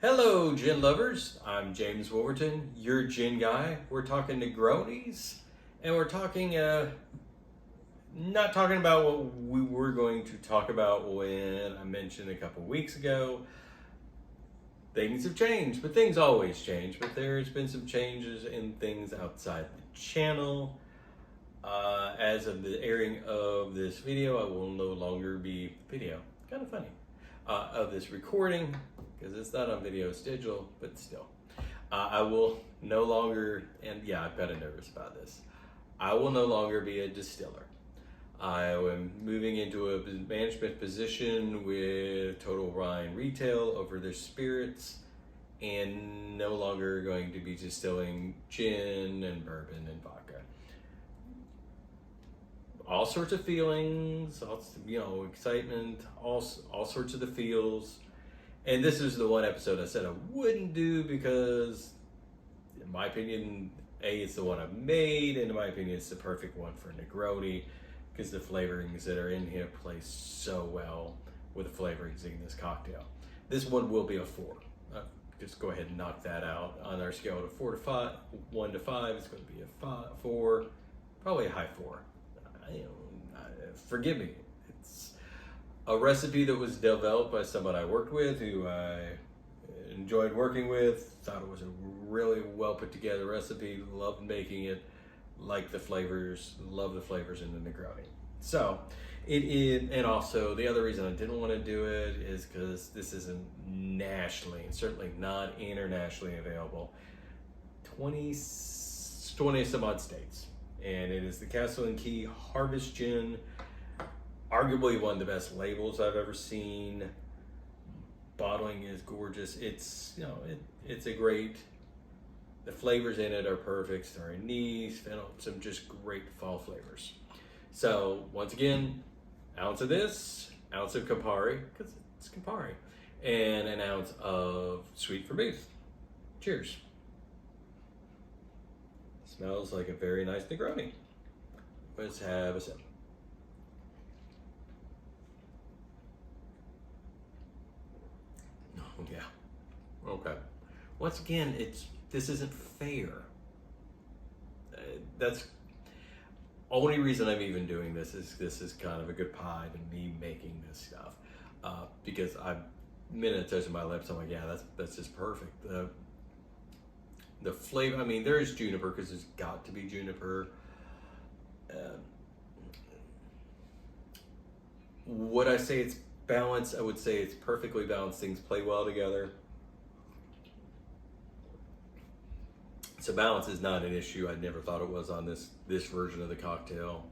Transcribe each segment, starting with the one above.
Hello, gin lovers. I'm James Wolverton, your gin guy. We're talking Negronis, and we're talking, not talking about what we were going to talk about when I mentioned a couple weeks ago. Things have changed, but things always change. But there's been some changes in things outside the channel. As of the airing of this video, I will no longer be video. Kind of funny. Of this recording, because it's not on video, it's digital, but still. I will no longer, and yeah, I'm kind of nervous about this. I will no longer be a distiller. I am moving into a management position with Total Wine Retail over their spirits, and no longer going to be distilling gin and bourbon and vodka. All sorts of feelings, excitement, all sorts of the feels. And this is the one episode I said I wouldn't do because, in my opinion, it's the one I've made, and in my opinion, it's the perfect one for Negroni because the flavorings that are in here play so well with the flavorings in this cocktail. This one will be a 4. Just go ahead and knock that out. On our scale of 1 to 5, it's going to be a 4, probably a high 4. Forgive me. It's a recipe that was developed by someone I worked with, who I enjoyed working with. Thought it was a really well put together recipe. Loved making it. Liked the flavors. Love the flavors in the Negroni. So it is, and also the other reason I didn't want to do it is because this isn't nationally, and certainly not internationally available. 20 some odd states. And it is the Castle and Key Harvest Gin, arguably one of the best labels I've ever seen. Bottling is gorgeous. It's it's a great. The flavors in it are perfect. Sorry, anise, fennel, some just great fall flavors. So once again, ounce of this, ounce of Campari because it's Campari, and an ounce of sweet vermouth. Cheers. Smells like a very nice Negroni. Let's have a sip. Oh yeah. Okay. Once again, this isn't fair. That's only reason I'm even doing this is kind of a good pie to me making this stuff, because I'm minute touching my lips. I'm like, yeah, that's just perfect. The flavor, I mean, there is juniper because there's got to be juniper. Would I say it's balanced? I would say it's perfectly balanced. Things play well together. So balance is not an issue. I never thought it was on this version of the cocktail.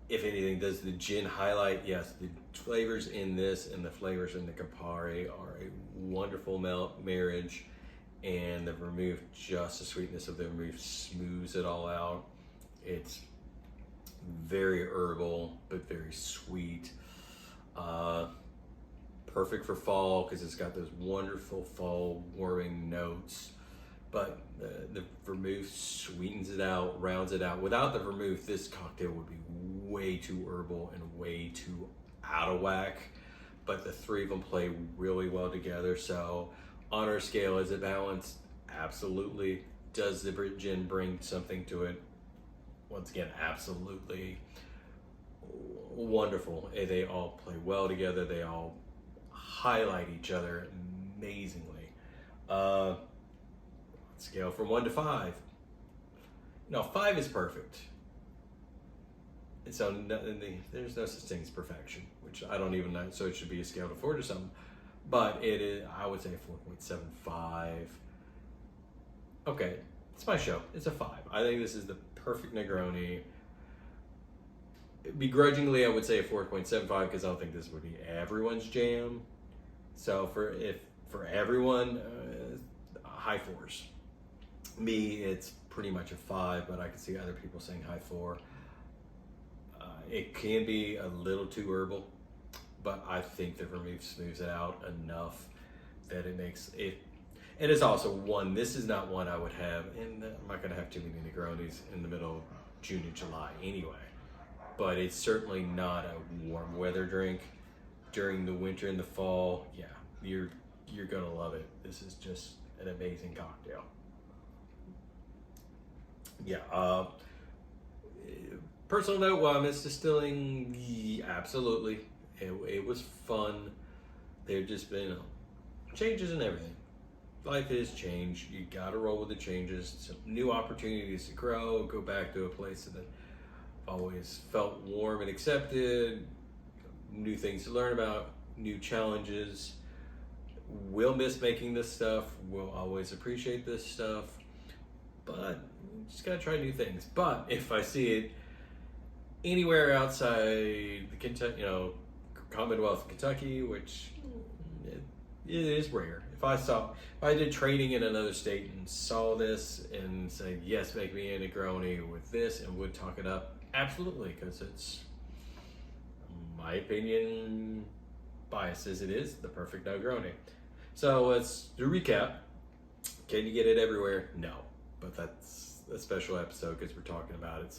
If anything, does the gin highlight? Yes, the flavors in this and the flavors in the Campari are a wonderful marriage. And the vermouth, just the sweetness of the vermouth smooths it all out. It's very herbal, but very sweet. Perfect for fall because it's got those wonderful fall warming notes. But the vermouth sweetens it out, rounds it out. Without the vermouth, this cocktail would be way too herbal and way too out of whack. But the three of them play really well together. So on our scale, is it balanced? Absolutely. Does the gin bring something to it? Once again, absolutely. Wonderful. They all play well together. They all highlight each other amazingly. Scale from 1 to 5. No, 5 is perfect. So there's no such thing as perfection, which I don't even know. So it should be a scale of 4 to something. But it is, I would say, a 4.75. Okay, it's my show. It's a 5. I think this is the perfect Negroni. Begrudgingly, I would say a 4.75 because I don't think this would be everyone's jam. So for everyone, high 4s. Me, it's pretty much a 5, but I can see other people saying high 4. It can be a little too herbal, but I think the vermouth smooths it out enough that it makes it. It is also one, this is not one I would have, and I'm not going to have too many Negronis in the middle of June and July anyway. But it's certainly not a warm weather drink. During the winter and the fall, yeah, you're gonna love it. This is just an amazing cocktail. Yeah. Personal note, while I miss distilling, absolutely, it was fun. There've just been changes in everything. Life is change. You got to roll with the changes. Some new opportunities to grow. Go back to a place that I've always felt warm and accepted. New things to learn about. New challenges. We'll miss making this stuff. We'll always appreciate this stuff. But just gotta try new things. But if I see it anywhere outside the Kentucky, Commonwealth of Kentucky, which it is rare. If I did training in another state and saw this and said, yes, make me a Negroni with this, and would talk it up, absolutely, because it's, my opinion, biased as it is, the perfect Negroni. So let's do a recap. Can you get it everywhere? No, but that's a special episode because we're talking about it.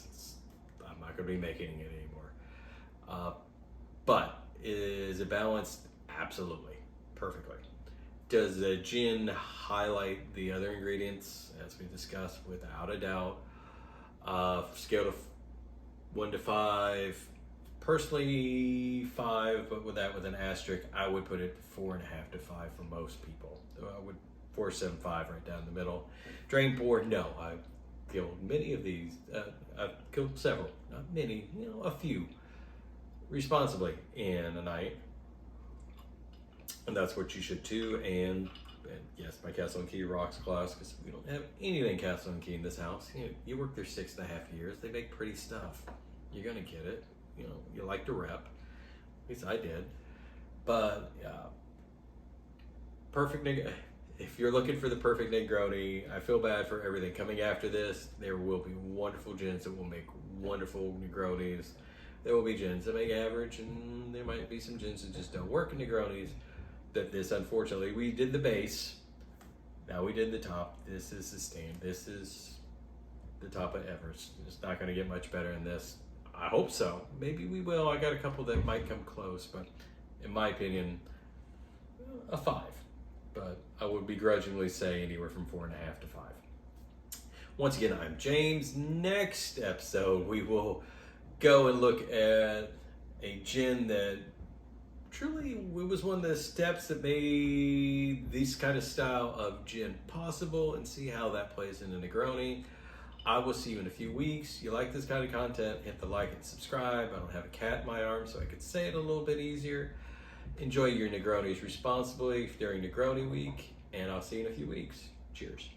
I'm not going to be making it anymore. But is it balanced? Absolutely, perfectly. Does the gin highlight the other ingredients, as we discussed? Without a doubt. Scale of 1 to 5. Personally, 5, but with an asterisk, I would put it 4.5 to 5 for most people. I would 4.75 right down the middle. Drain pour, no. I've killed many of these. I've killed several, not many, a few, responsibly in a night. And that's what you should too. And yes, my Castle and Key rocks glass because we don't have anything Castle and Key in this house. You work there 6.5 years. They make pretty stuff. You're gonna get it. You like to rep. At least I did. But perfect. If you're looking for the perfect Negroni, I feel bad for everything coming after this. There will be wonderful gins that will make wonderful Negronis. There will be gins that make average, and there might be some gins that just don't work in Negronis. Unfortunately, we did the base. Now we did the top. This is the stand. This is the top of Everest. It's not going to get much better than this. I hope so. Maybe we will. I got a couple that might come close, but in my opinion, a 5. But I would begrudgingly say anywhere from 4.5 to 5. Once again, I'm James. Next episode, we will go and look at a gin that truly it was one of the steps that made this kind of style of gin possible, and see how that plays into Negroni. I will see you in a few weeks. You like this kind of content, hit the like and subscribe. I don't have a cat in my arm, so I could say it a little bit easier. Enjoy your Negronis responsibly during Negroni week, and I'll see you in a few weeks. Cheers.